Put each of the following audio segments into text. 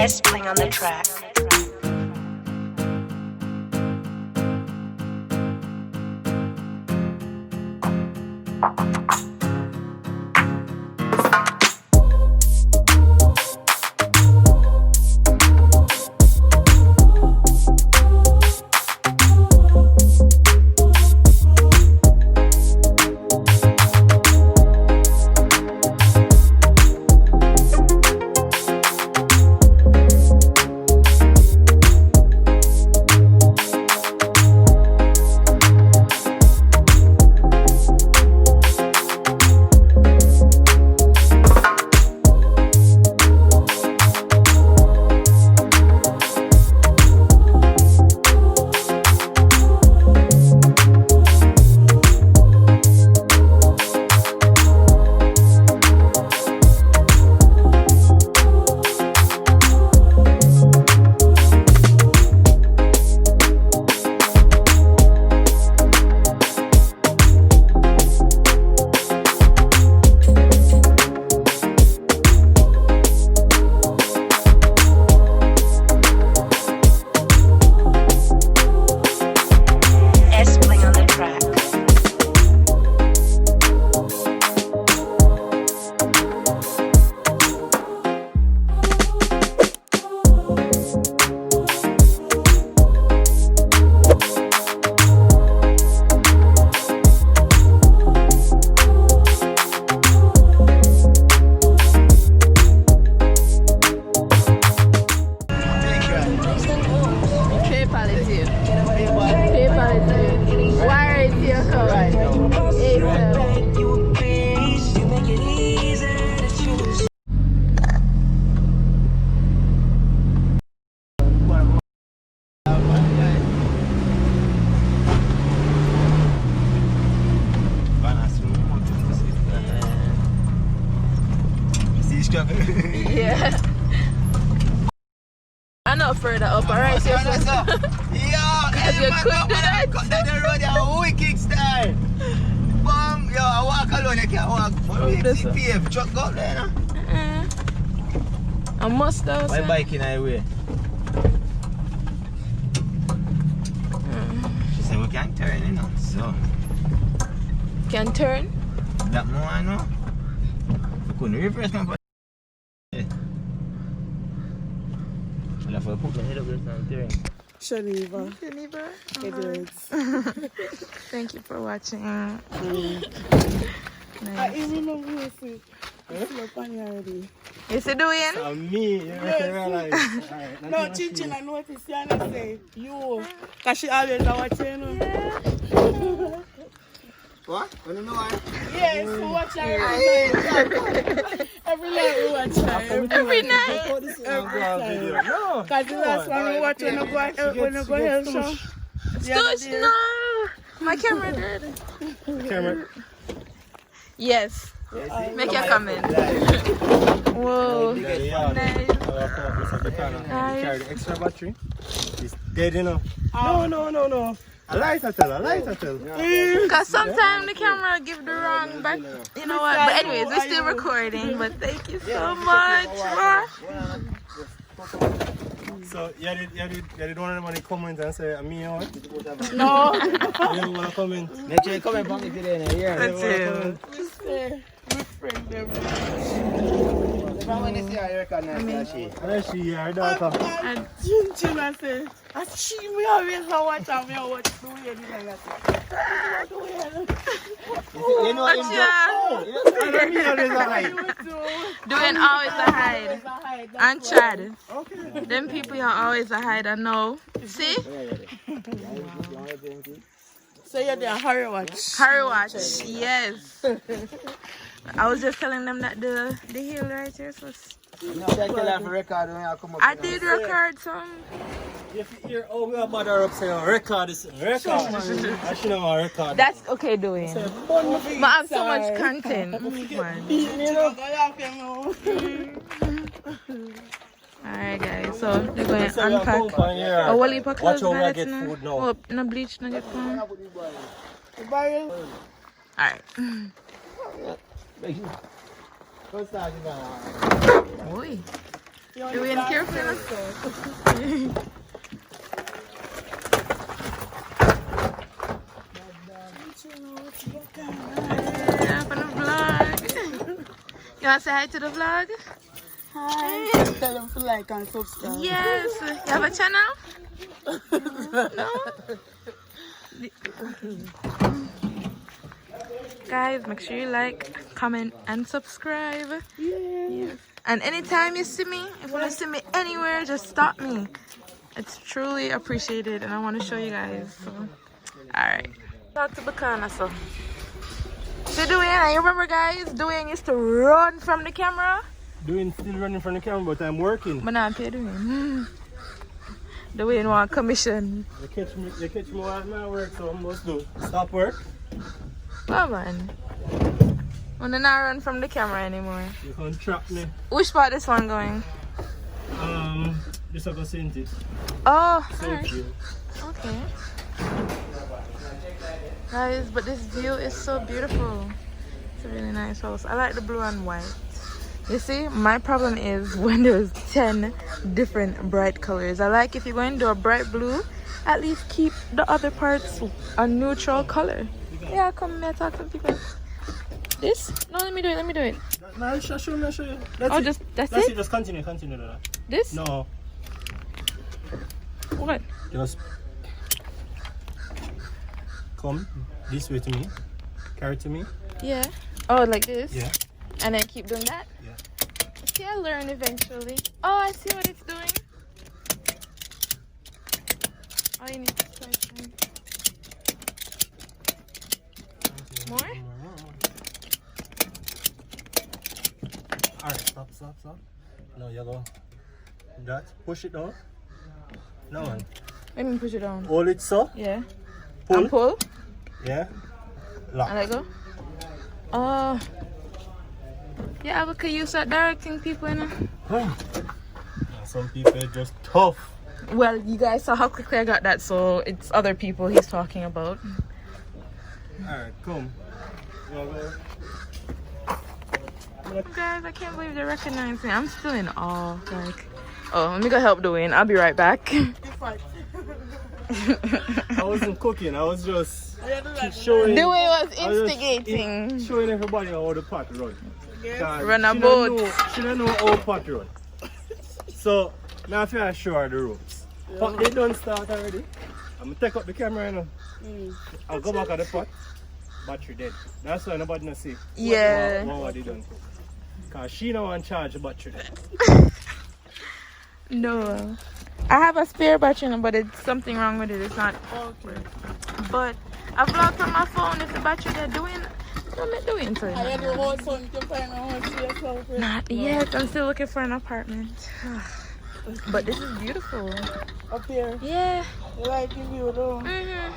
S playing on the track. Yeah. I'm not further up, alright? So Because you could do that. Cut down the road, you're weak Kingston. Bam, yo, I walk alone, I can't walk. CPF, truck go up there, no? I must have. My bike in highway. She said we can't turn, you know, so. Can turn? That more, I know. We couldn't reverse my bike. I'll have to put my head up this time, turn. Shaniva. Thank you for watching. Nice. Is it doing? Me, you realize. No, Chinchin, I noticed you and I say, you. Because she always watching. What? You know why? Yes, we watch her every night. We watch her. Every night? Every time. No. Because the last one we watch when you go health show. Stush, no. My camera did. Camera? Yes. Make your comment. Whoa. Nice. Carry the extra battery. It's dead, you know. No. A light I tell. Because sometimes the camera give the wrong back. You know what? But anyways, we're still recording. But thank you so much. So you did one of them comment and say, "I'm me or what?" No. You don't want to comment. Make sure you comment for me today in a year. That's it. Just say, we friend them. From when you see her, you recognize she. Where's she? Her daughter. And Chinchin, I say, and she, we always watch her, we watch the way you You know him Doing always a hide. And Chad. Them people are always a hide, I know. See? So you're there, hurry watch. Hurry watch, yes. I was just telling them that the hill right here was... I did record some. If you hear, oh, we are mother up saying, record this. Record. I should have a record. That's okay doing. But I have so much content. Alright guys, so we're going to unpack. Oh, will you pack watch those how I bags get now? food now. Oh, no bleach, no get food. Alright. Oi. Doing careful. Yeah, for the vlog. You want to say hi to the vlog? Hi. Tell them to like and subscribe. Yes. You have a channel? No? Guys, make sure you like, comment, and subscribe. Yes. And anytime you see me, if you want to see me anywhere, just stop me. It's truly appreciated, and I want to show you guys. So, alright. Talk to Bicana, so. So Dwayne, you remember guys, Dwayne used to run from the camera? Doing still running from the camera, but I'm working. But now I'm paid Dwayne. Dwayne want commission. They catch me while I'm at work, so I must do. Stop work. Come on. Wanna not run from the camera anymore. You can't trap me. Which part this one going? Just have to send it. Oh, So alright. cute. Okay. Guys, but this view is so beautiful. It's a really nice house. I like the blue and white. You see, my problem is when there's 10 different bright colors. I like if you're going to do a bright blue, at least keep the other parts a neutral color. Yeah, come here, talk to people. This? No, let me do it. No, I'll show you. That's it? That's it. Just continue that. This? No. What? Just come this way to me. Carry to me. Yeah. Oh, like this? Yeah. And then keep doing that? Yeah. See, I learn eventually. Oh, I see what it's doing. Oh, you need to try some. More? Alright, stop. No, yellow. That. Push it down. No one. Let me push it down. Hold it so. Yeah. Pull. And pull. Yeah. Lock. And let go. Oh. Yeah, I could use that directing people, you know. Some people are just tough. Well, you guys saw how quickly I got that, so it's other people he's talking about. Alright, come. You wanna go? Guys, I can't believe they recognize me. I'm still in awe. Like, oh, let me go help Dwayne. I'll be right back. I wasn't cooking. I was just showing. Dwayne was instigating. Showing everybody how the pot run. Run a boat. She don't know how pot run. So now I feel I show her the ropes. Pot they don't start already. I'm gonna take up the camera now. I'll go back at the pot. Battery dead. That's why nobody not see. Yeah. What they done. Cause she don't want to charge the battery dead. No. I have a spare battery, but it's something wrong with it. It's not. Okay. But I vlogged from my phone. If the battery they're doing, what am I doing to it? I had the whole son to find a house for yourself. Not yet. I'm still looking for an apartment. But this is beautiful. Up here. Yeah. You like the view though? Mm-hmm.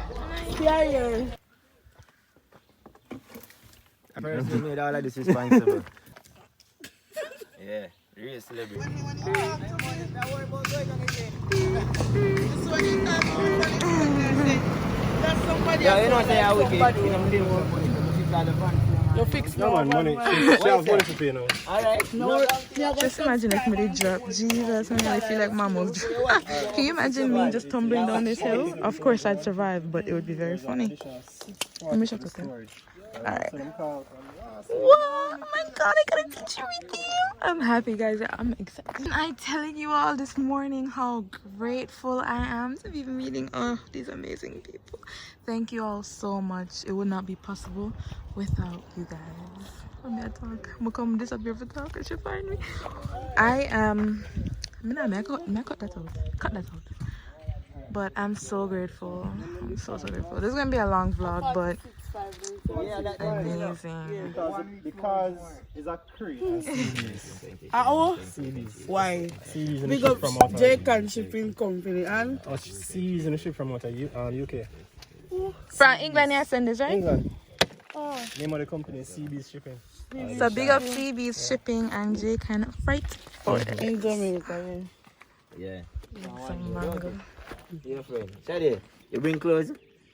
I personally made all of this responsible. Yeah, real celebrity. Yeah, you know, say I will get you fix No man, money. She have money to pay now. Alright. No, Just imagine if me they drop. Jesus, I really feel like mama's. Can you imagine me just tumbling down this hill? Of course I'd survive, but it would be very funny. Let me shut up. Alright. Whoa, oh my god, I got a picture with you. I'm happy, guys. I'm excited. I'm telling you all this morning how grateful I am to be meeting these amazing people. Thank you all so much. It would not be possible without you guys. Let me talk. I'm gonna come disappear for talk. I should find me. I cut that out. Cut that out. But I'm so grateful. I'm so grateful. This is gonna be a long vlog, but amazing. Because it's a crate. Why? Seas and Big ship up from out of Jacan Shipping Company and seas and ship from out of UK. From England, you send this, right? England. Name of the company is CB's Shipping. So big up CB's Shipping and Jacan Freight Forwarders. in Jamaica. Yeah. Some mango. Dear friend. Shadi, you bring clothes?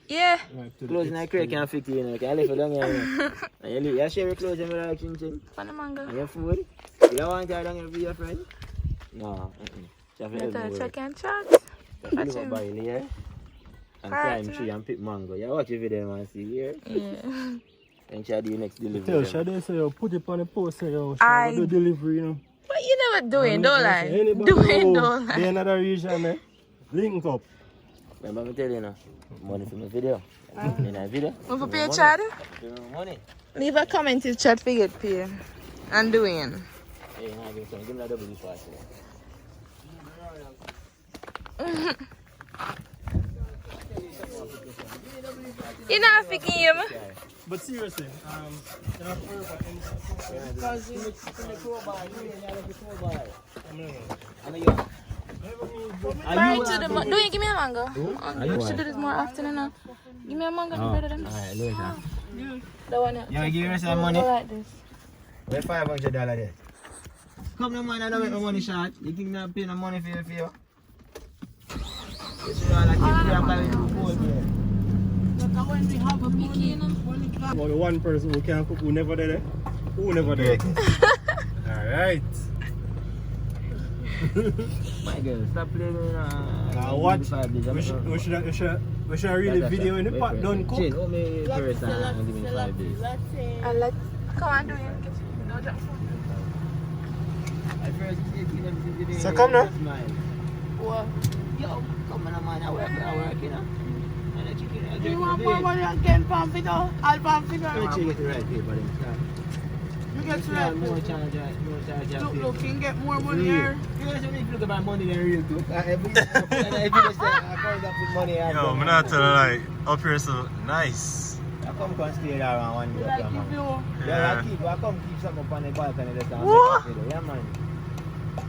Yeah. Clothes in the crate can't fit you, you know. You can leave it down here. And you share your clothes and you like chin chin. Funny mango. And your food. You don't want to down here for your friend? No. Check and chat. Watch him. And climb tree and pick mango. You watch the video and see here. Yeah. And shall do your next delivery. Tell Shade say you put it on the post say you I do delivery, you know. But you never doing, don't lie. Doing, don't lie. Be another region, eh? Link up. Remember me tell you now. Money for my video. In a video. Want to pay a chat? Money. Leave a comment in chat for get paid. And doing. Hey, give me a double this fast. You not picking him? But seriously, Right to the do you give me a mango? You should do this more often enough. Give me a mango better than this. Alright, look at The one you give me some money? like this. Where $500 there? Come no man, I don't make my money short. You think I'm paying no money for you? You see all that keep you by the cold there. When we have a Bicana. well, the one person who can cook who never did it. Who never did it? Alright. My girl, stop playing What? We should really video in the pot, don't cook. Jane, hold me first and give me 5 days. I like. Come on, do it. No drop. So come now. What? Yo, come on man, I work, you know. You want more money again, Pamphito? I'll Pamphito. Let you get the right paper then. You get to that. More charge, Look, you can get more money here. You guys only look at my money than real too. If you just say, I can't put money. Yo, I'm not telling lie. Up here so nice. I come stay there around 1 year. Like if Yeah, I come keep something up on the balcony. Yeah, man.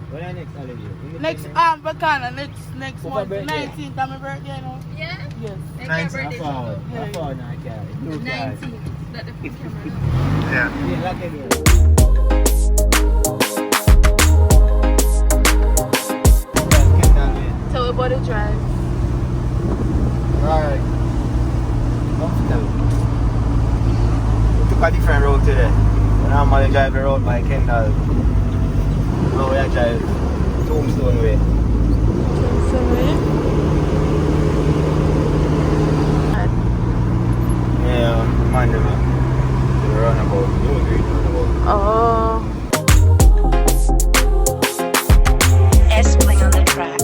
When I next holiday? next Bicana, next month, 19th, I'm my birthday, you know? Yeah? Yes. 19th. I found now, carry. The 19th. That the camera. Yeah. Yeah, like it. So we bought a drive. Alright. We took a different road today. We normally drive the road by Kendall. Now we are drive Tombstone way. Yeah, mind them. The runabout. You agree with the runabout. Oh. S-Pling on the track.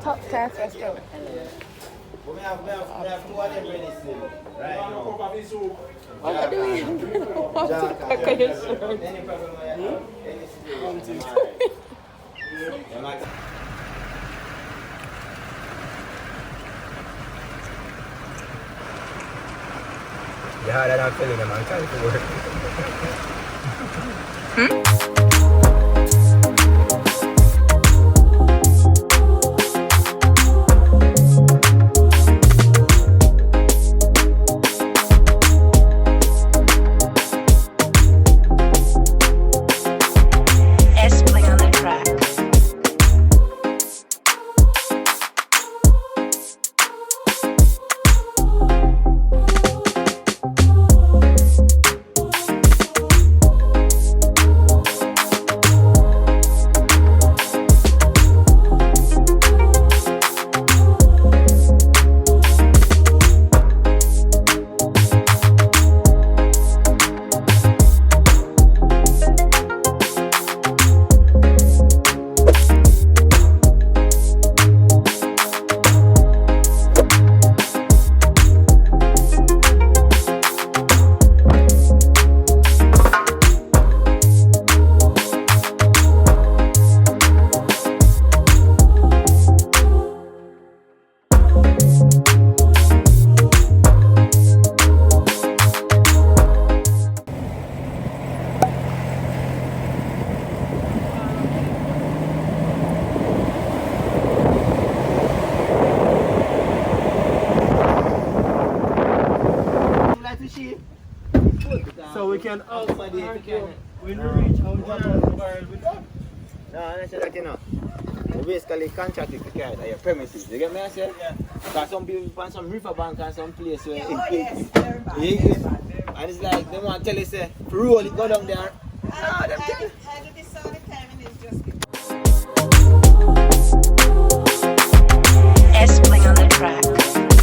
Top class restaurant. We have two of them ready still. Right now. What are you doing? What the fuck are you doing? Any problem with you? You had that feeling, man. Can't work. can Somebody argue. can- When you reach out the barrel, we done. No, I said that, you know. You basically contract with the car at your premises. You get me? I said? Yeah. Because some people find some riverbank and some place where Oh, yes, very bad. you get it? And it's like, they want to tell you, say, roll it, go down there. I do this all the time and it's just S play on the track.